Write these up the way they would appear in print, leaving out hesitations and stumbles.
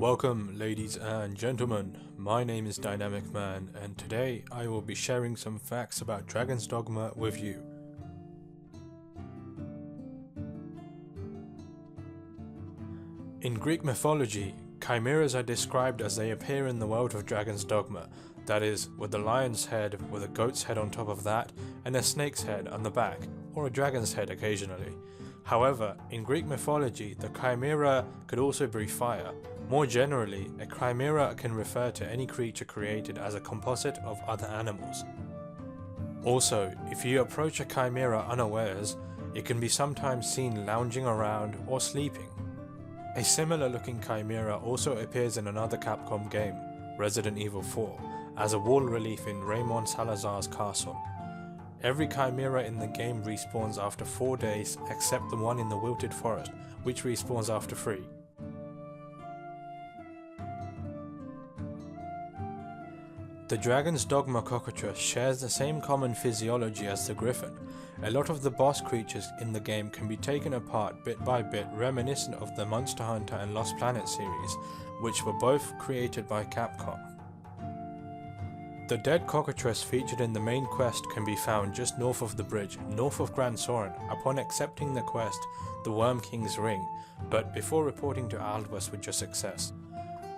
Welcome ladies and gentlemen, my name is Dynamic Man and today I will be sharing some facts about Dragon's Dogma with you. In Greek mythology, chimeras are described as they appear in the world of Dragon's Dogma, that is, with a lion's head with a goat's head on top of that and a snake's head on the back, or a dragon's head occasionally. However, in Greek mythology, the chimera could also breathe fire. More generally, a chimera can refer to any creature created as a composite of other animals. Also, if you approach a chimera unawares, it can be sometimes seen lounging around or sleeping. A similar looking chimera also appears in another Capcom game, Resident Evil 4, as a wall relief in Raymond Salazar's castle. Every chimera in the game respawns after 4 days except the one in the Wilted Forest, which respawns after 3. The Dragon's Dogma cockatrice shares the same common physiology as the griffin. A lot of the boss creatures in the game can be taken apart bit by bit, reminiscent of the Monster Hunter and Lost Planet series, which were both created by Capcom. The dead cockatrice featured in the main quest can be found just north of the bridge, north of Grand Soren, upon accepting the quest, the Worm King's Ring, but before reporting to Aldous with your success.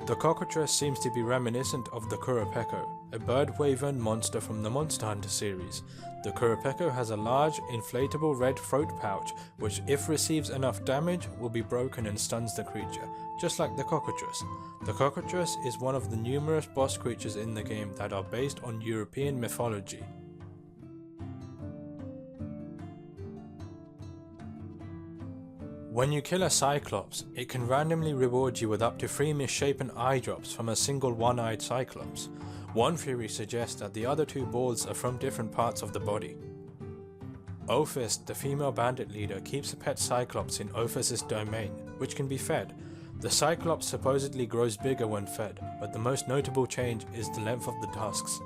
The cockatrice seems to be reminiscent of the Kurapeko, a bird-wyvern monster from the Monster Hunter series. The Kurapeko has a large, inflatable red throat pouch, which if receives enough damage, will be broken and stuns the creature, just like the cockatrice. The cockatrice is one of the numerous boss creatures in the game that are based on European mythology. When you kill a Cyclops, it can randomly reward you with up to 3 misshapen eye drops from a single one-eyed Cyclops. One theory suggests that the other 2 balls are from different parts of the body. Ophis, the female bandit leader, keeps a pet Cyclops in Ophis's domain, which can be fed. The Cyclops supposedly grows bigger when fed, but the most notable change is the length of the tusks.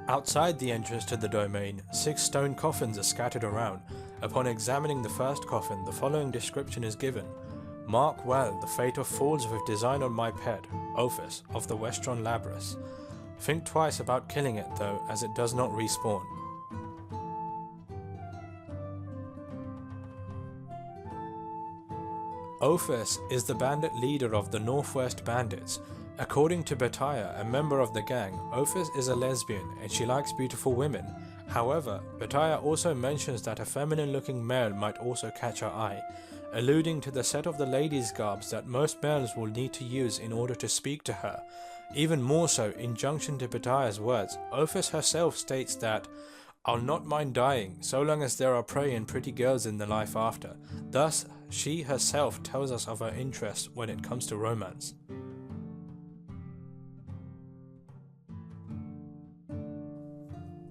Outside the entrance to the domain, 6 stone coffins are scattered around. Upon examining the first coffin, the following description is given. Mark well the fate of fools with design on my pet, Ophis, of the Westron Labrys. Think twice about killing it though, as it does not respawn. Ophis is the bandit leader of the Northwest Bandits. According to Bataya, a member of the gang, Ophis is a lesbian and she likes beautiful women. However, Bataya also mentions that a feminine-looking male might also catch her eye, alluding to the set of the ladies' garbs that most males will need to use in order to speak to her. Even more so, in junction to Bataya's words, Ophis herself states that, "I'll not mind dying, so long as there are prey and pretty girls in the life after." Thus, she herself tells us of her interests when it comes to romance.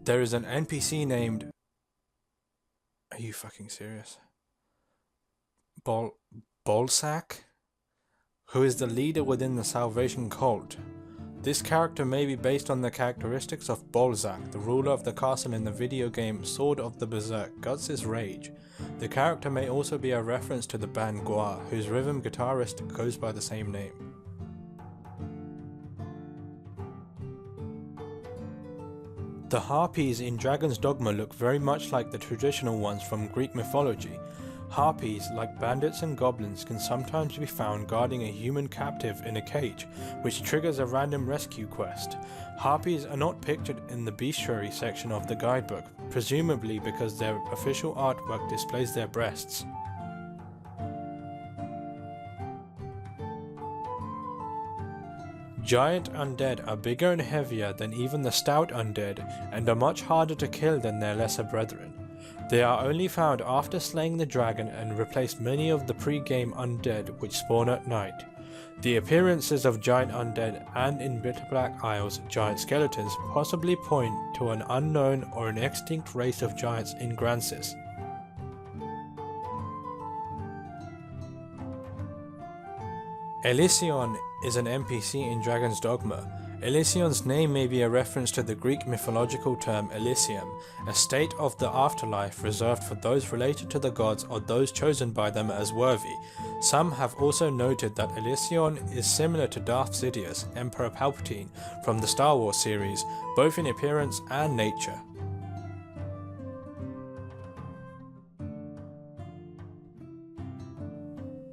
There is an NPC named... Are you fucking serious? Bolsack? Who is the leader within the Salvation cult. This character may be based on the characteristics of Bolzac, the ruler of the castle in the video game Sword of the Berserk, Guts' Rage. The character may also be a reference to the band Gua, whose rhythm guitarist goes by the same name. The harpies in Dragon's Dogma look very much like the traditional ones from Greek mythology. Harpies, like bandits and goblins, can sometimes be found guarding a human captive in a cage, which triggers a random rescue quest. Harpies are not pictured in the bestiary section of the guidebook, presumably because their official artwork displays their breasts. Giant undead are bigger and heavier than even the stout undead and are much harder to kill than their lesser brethren. They are only found after slaying the dragon and replaced many of the pre-game undead which spawn at night. The appearances of giant undead and in Bitter Black Isles giant skeletons possibly point to an unknown or an extinct race of giants in Grancis. Elysion is an NPC in Dragon's Dogma. Elysion's name may be a reference to the Greek mythological term Elysium, a state of the afterlife reserved for those related to the gods or those chosen by them as worthy. Some have also noted that Elysion is similar to Darth Sidious, Emperor Palpatine, from the Star Wars series, both in appearance and nature.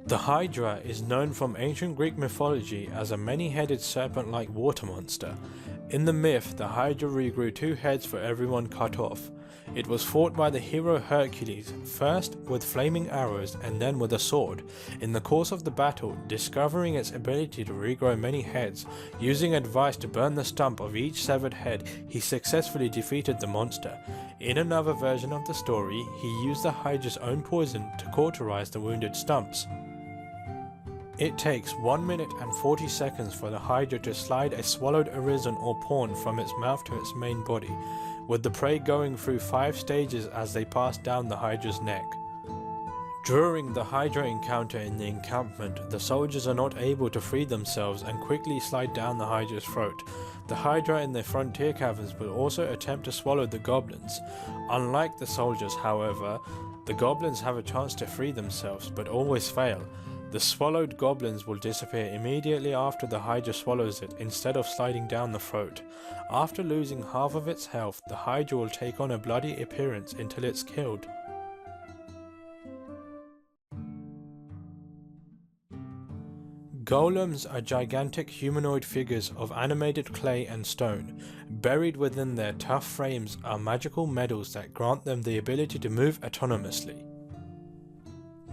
The Hydra is known from ancient Greek mythology as a many-headed serpent-like water monster. In the myth, the Hydra regrew 2 heads for everyone cut off. It was fought by the hero Hercules, first with flaming arrows and then with a sword. In the course of the battle, discovering its ability to regrow many heads, using advice to burn the stump of each severed head, he successfully defeated the monster. In another version of the story, he used the Hydra's own poison to cauterize the wounded stumps. It takes 1 minute and 40 seconds for the Hydra to slide a swallowed arisen or pawn from its mouth to its main body, with the prey going through 5 stages as they pass down the Hydra's neck. During the Hydra encounter in the encampment, the soldiers are not able to free themselves and quickly slide down the Hydra's throat. The Hydra in the frontier caverns will also attempt to swallow the goblins. Unlike the soldiers, however, the goblins have a chance to free themselves but always fail. The swallowed goblins will disappear immediately after the Hydra swallows it instead of sliding down the throat. After losing half of its health, the Hydra will take on a bloody appearance until it's killed. Golems are gigantic humanoid figures of animated clay and stone. Buried within their tough frames are magical medals that grant them the ability to move autonomously.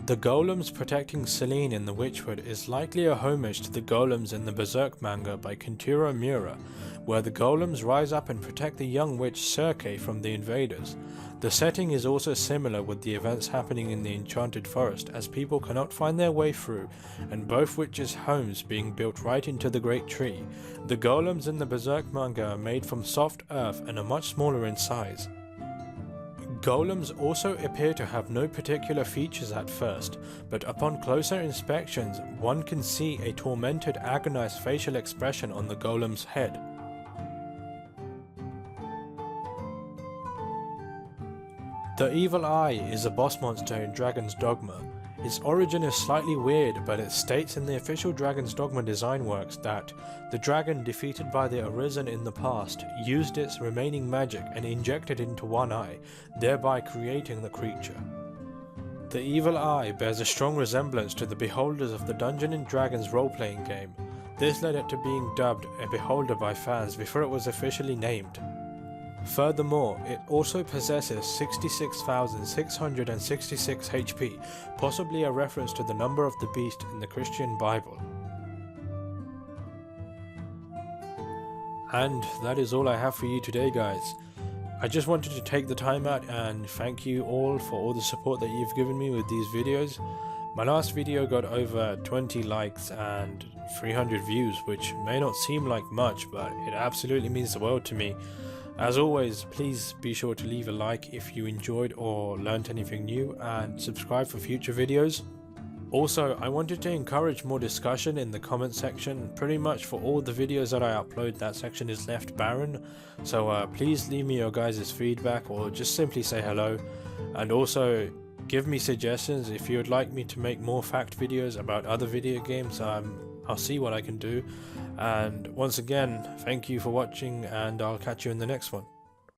The golems protecting Selene in the Witchwood is likely a homage to the golems in the Berserk manga by Kentaro Miura, where the golems rise up and protect the young witch Circe from the invaders. The setting is also similar, with the events happening in the Enchanted Forest as people cannot find their way through, and both witches' homes being built right into the Great Tree. The golems in the Berserk manga are made from soft earth and are much smaller in size. Golems also appear to have no particular features at first, but upon closer inspections, one can see a tormented, agonized facial expression on the golem's head. The Evil Eye is a boss monster in Dragon's Dogma. Its origin is slightly weird, but it states in the official Dragon's Dogma design works that the dragon defeated by the Arisen in the past used its remaining magic and injected into one eye, thereby creating the creature. The Evil Eye bears a strong resemblance to the beholders of the Dungeons & Dragons role-playing game. This led it to being dubbed a beholder by fans before it was officially named. Furthermore, it also possesses 66,666 HP, possibly a reference to the number of the beast in the Christian Bible. And that is all I have for you today, guys. I just wanted to take the time out and thank you all for all the support that you've given me with these videos. My last video got over 20 likes and 300 views, which may not seem like much, but it absolutely means the world to me. As always, please be sure to leave a like if you enjoyed or learnt anything new, and subscribe for future videos. Also, I wanted to encourage more discussion in the comment section. Pretty much for all the videos that I upload, that section is left barren, so please leave me your guys' feedback or just simply say hello. And also, give me suggestions if you would like me to make more fact videos about other video games. I'll see what I can do. And once again, thank you for watching, and I'll catch you in the next one.